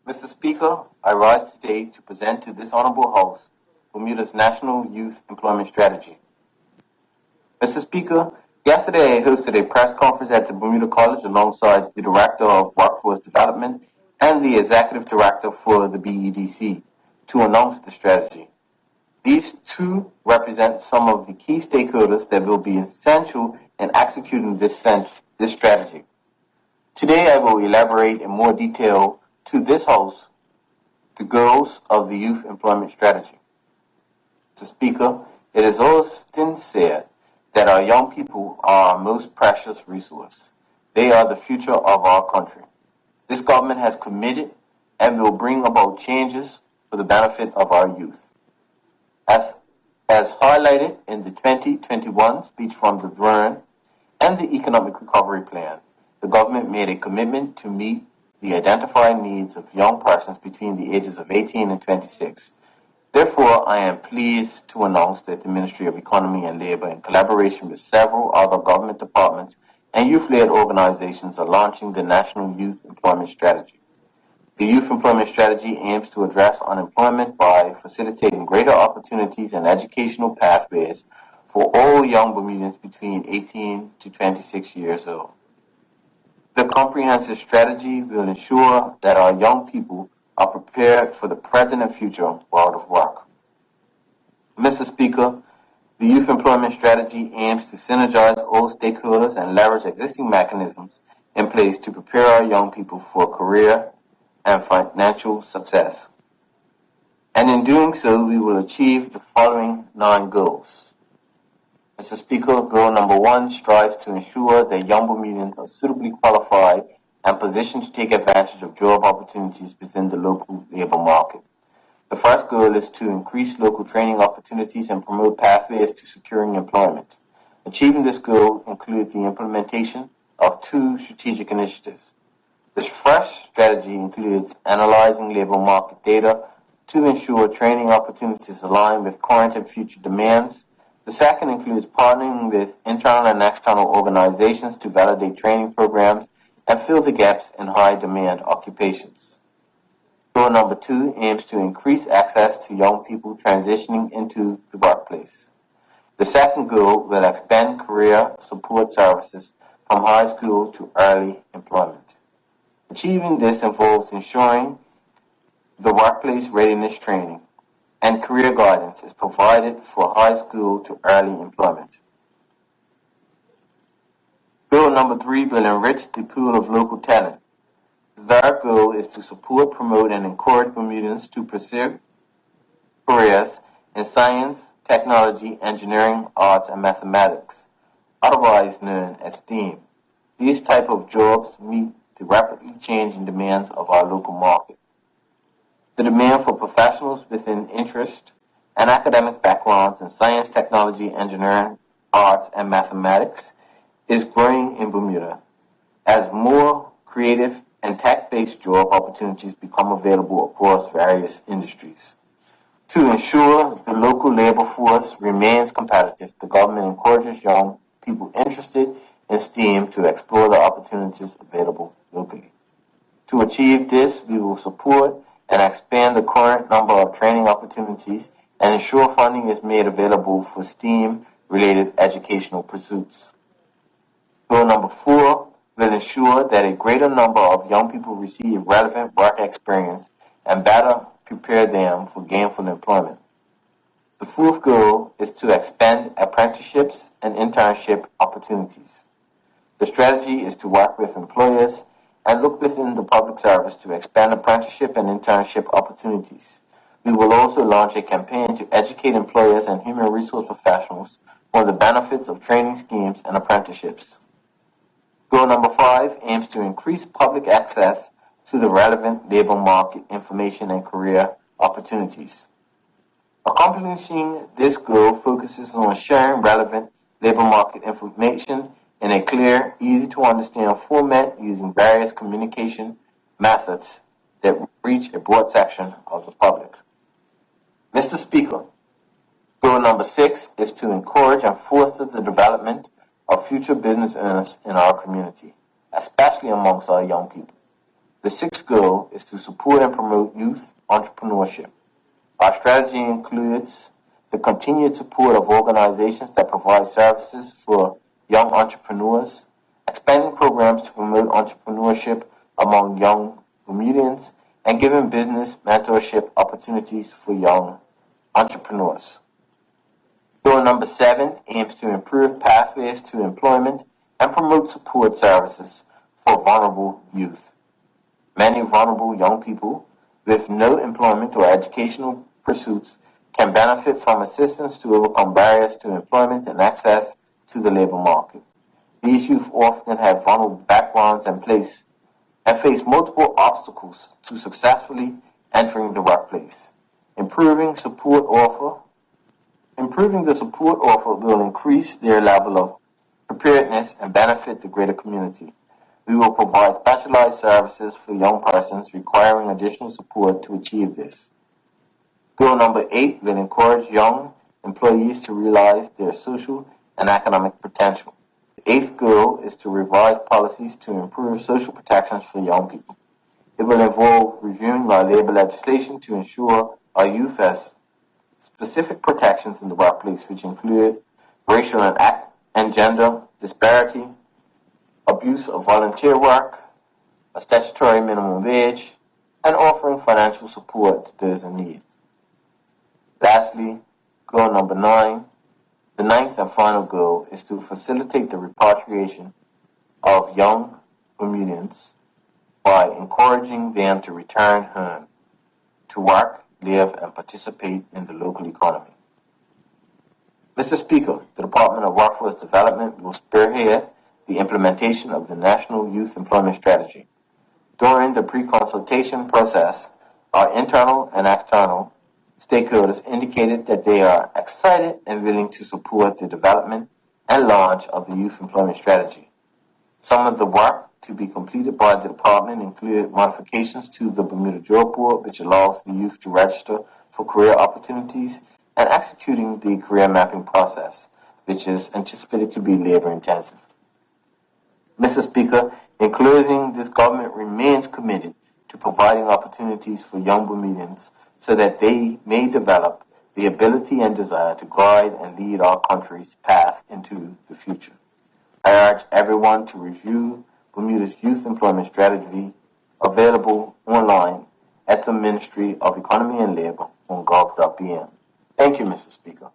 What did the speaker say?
Mr. Speaker, I rise today to present to this Honorable House Bermuda's National Youth Employment Strategy. Mr. Speaker, yesterday I hosted a press conference at the Bermuda College alongside the Director of Workforce Development and the Executive Director for the BEDC to announce the strategy. These two represent some of the key stakeholders that will be essential in executing this strategy. Today I will elaborate in more detail to this House the goals of the Youth Employment Strategy. Mr. Speaker, it is often said that our young people are our most precious resource. They are the future of our country. This government has committed and will bring about changes for the benefit of our youth. As highlighted in the 2021 speech from the throne and the Economic Recovery Plan, the government made a commitment to meet the identified needs of young persons between the ages of 18 and 26. Therefore, I am pleased to announce that the Ministry of Economy and Labor, in collaboration with several other government departments and youth-led organizations, are launching the National Youth Employment Strategy. The Youth Employment Strategy aims to address unemployment by facilitating greater opportunities and educational pathways for all young Bermudians between 18 to 26 years old. The comprehensive strategy will ensure that our young people are prepared for the present and future world of work. Mr. Speaker, the Youth Employment Strategy aims to synergize all stakeholders and leverage existing mechanisms in place to prepare our young people for career and financial success. And in doing so, we will achieve the following 9 goals. Mr. Speaker, goal number 1 strives to ensure that young Bermudians are suitably qualified and positioned to take advantage of job opportunities within the local labor market. The first goal is to increase local training opportunities and promote pathways to securing employment. Achieving this goal includes the implementation of 2 strategic initiatives. This first strategy includes analyzing labor market data to ensure training opportunities align with current and future demands. The second includes partnering with internal and external organizations to validate training programs and fill the gaps in high-demand occupations. Goal number 2 aims to increase access to young people transitioning into the workplace. The second goal will expand career support services from high school to early employment. Achieving this involves ensuring the workplace readiness training and career guidance is provided for high school to early employment. Goal number 3 will enrich the pool of local talent. The third goal is to support, promote, and encourage Bermudians to pursue careers in science, technology, engineering, arts, and mathematics, otherwise known as STEAM. These type of jobs meet the rapidly changing demands of our local market. The demand for professionals with an interest and academic backgrounds in science, technology, engineering, arts, and mathematics is growing in Bermuda as more creative and tech-based job opportunities become available across various industries. To ensure the local labor force remains competitive, the government encourages young people interested in STEAM to explore the opportunities available locally. To achieve this, we will support and expand the current number of training opportunities and ensure funding is made available for STEAM-related educational pursuits. Goal number 4 will ensure that a greater number of young people receive relevant work experience and better prepare them for gainful employment. The fourth goal is to expand apprenticeships and internship opportunities. The strategy is to work with employers and look within the public service to expand apprenticeship and internship opportunities. We will also launch a campaign to educate employers and human resource professionals on the benefits of training schemes and apprenticeships. Goal number 5 aims to increase public access to the relevant labor market information and career opportunities. Accomplishing this goal focuses on sharing relevant labor market information in a clear, easy-to-understand format using various communication methods that reach a broad section of the public. Mr. Speaker, goal number 6 is to encourage and foster the development of future business owners in our community, especially amongst our young people. The sixth goal is to support and promote youth entrepreneurship. Our strategy includes the continued support of organizations that provide services for young entrepreneurs, expanding programs to promote entrepreneurship among young Bermudians, and giving business mentorship opportunities for young entrepreneurs. Goal number 7 aims to improve pathways to employment and promote support services for vulnerable youth. Many vulnerable young people with no employment or educational pursuits can benefit from assistance to overcome barriers to employment and access to the labor market. These youth often have vulnerable backgrounds and face multiple obstacles to successfully entering the workplace. Improving the support offer will increase their level of preparedness and benefit the greater community. We will provide specialized services for young persons requiring additional support to achieve this. Goal number 8 will encourage young employees to realize their social and economic potential. The 8th goal is to revise policies to improve social protections for young people. It will involve reviewing our labor legislation to ensure our youth has specific protections in the workplace, which include racial and gender disparity, abuse of volunteer work, a statutory minimum wage, and offering financial support to those in need. Lastly, goal number 9, the 9th and final goal is to facilitate the repatriation of young Bermudians by encouraging them to return home to work, live, and participate in the local economy. Mr. Speaker, the Department of Workforce Development will spearhead the implementation of the National Youth Employment Strategy. During the pre-consultation process, our internal and external stakeholders indicated that they are excited and willing to support the development and launch of the Youth Employment Strategy. Some of the work to be completed by the department included modifications to the Bermuda Job Board, which allows the youth to register for career opportunities, and executing the career mapping process, which is anticipated to be labor intensive. Mr. Speaker, in closing, this government remains committed to providing opportunities for young Bermudians so that they may develop the ability and desire to guide and lead our country's path into the future. I urge everyone to review Bermuda's Youth Employment Strategy, available online at the Ministry of Economy and Labor on gov.bm. Thank you, Mr. Speaker.